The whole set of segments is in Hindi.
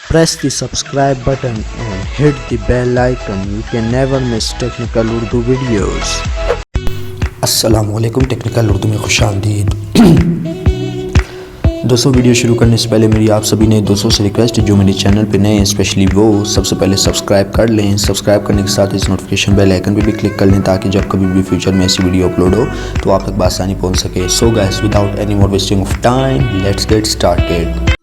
Press the subscribe button and hit the bell icon. You can never miss technical Urdu videos. अस्सलामुअलैकुम टेक्निकल उर्दू में खुशामदीद। दोस्तों, वीडियो शुरू करने से पहले मेरी आप सभी ने दोस्तों से रिक्वेस्ट है, जो मेरे चैनल पे नए हैं स्पेशली वो सबसे पहले सब्सक्राइब कर लें। सब्सक्राइब करने के साथ इस नोटिफिकेशन बेल आइकन पे भी क्लिक कर लें ताकि जब कभी भी फ्यूचर में ऐसी वीडियो अपलोड हो तो आप तक बआसानी पहुंच सके। So guys, without any more wasting of time, let's get started.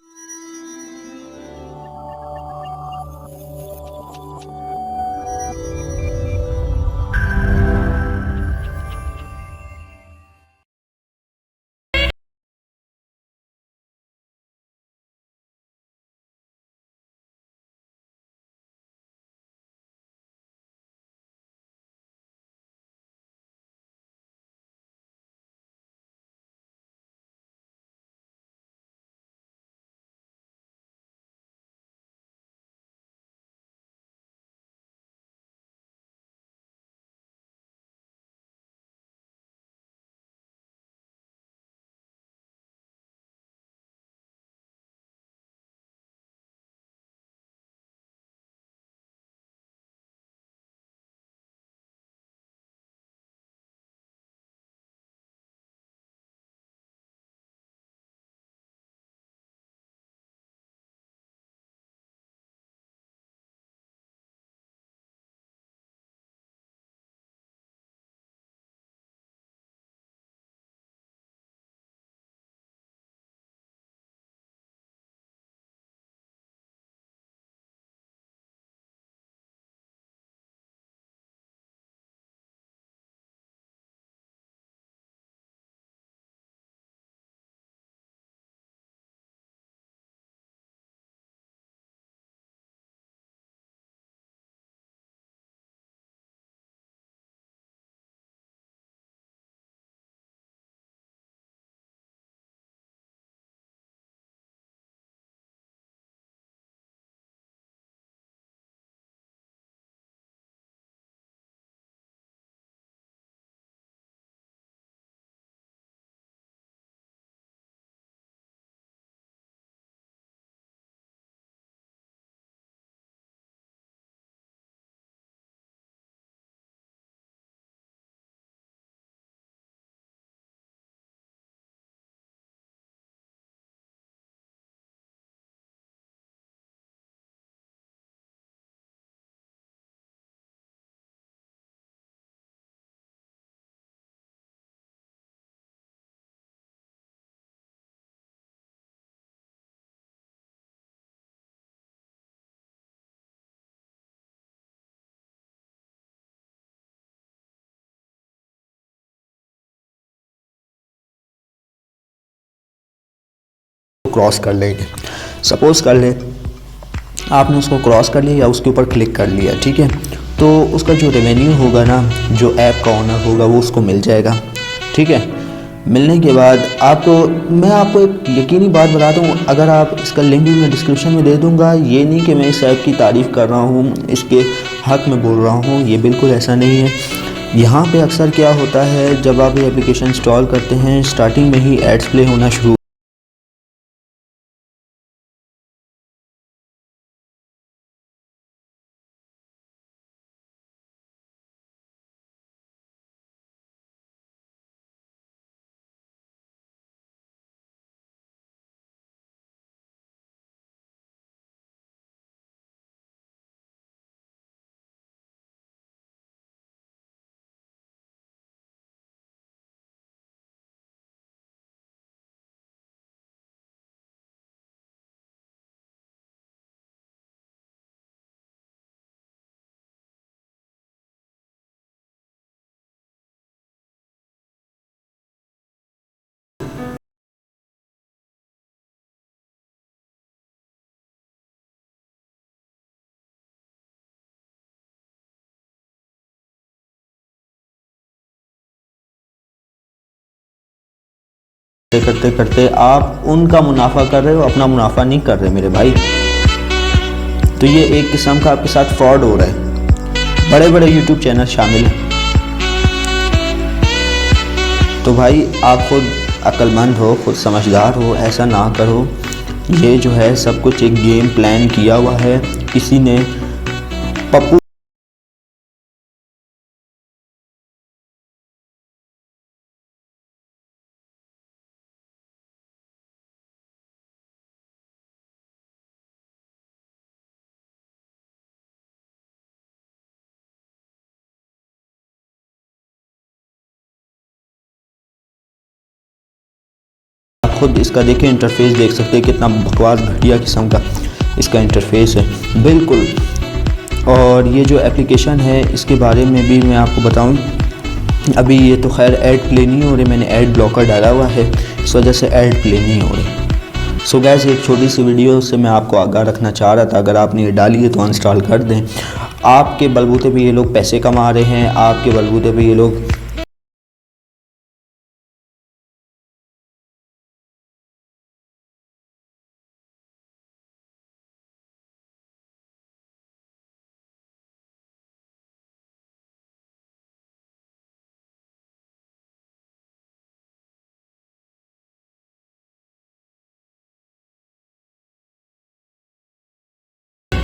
Cross कर लेंगे। सपोज कर ले आपने उसको क्रॉस कर लिया या उसके ऊपर क्लिक कर लिया, ठीक है, तो उसका जो रेवेन्यू होगा ना, जो ऐप का ओनर होगा वो उसको मिल जाएगा। ठीक है, मिलने के बाद मैं आपको एक यकीनी बात बताता हूँ, अगर आप इसका लिंक भी मैं डिस्क्रिप्शन में दे दूँगा। ये नहीं कि मैं इस ऐप की तारीफ़ कर रहा हूँ, इसके हक़ में बोल रहा हूँ, ये बिल्कुल ऐसा नहीं है। यहाँ पे अक्सर क्या होता है, जब आप ये एप्लीकेशन इंस्टॉल करते हैं स्टार्टिंग में ही एड्स प्ले होना शुरू करते करते आप उनका मुनाफा कर रहे हो, अपना मुनाफा नहीं कर रहे मेरे भाई। तो ये एक किस्म का आपके साथ फ्रॉड हो रहा है। बड़े बड़े यूट्यूब चैनल शामिल हैं। तो भाई आप खुद अक्लमंद हो, खुद समझदार हो, ऐसा ना करो। ये जो है सब कुछ एक गेम प्लान किया हुआ है किसी ने। पप्पू खुद इसका देखिए इंटरफेस देख सकते हैं, कितना बकवास घटिया किस्म का इसका इंटरफेस है बिल्कुल। और ये जो एप्लीकेशन है इसके बारे में भी मैं आपको बताऊं, अभी ये तो खैर ऐड प्ले नहीं हो रही, मैंने ऐड ब्लॉकर डाला हुआ है, इस वजह से ऐड प्ले नहीं हो रही। सो गैस एक छोटी सी वीडियो से मैं आपको आगाह रखना चाह रहा था, अगर आपने ये डाली है तो अनइंस्टॉल कर दें। आपके बलबूते पे ये लोग पैसे कमा रहे हैं, आपके बलबूते पे ये लोग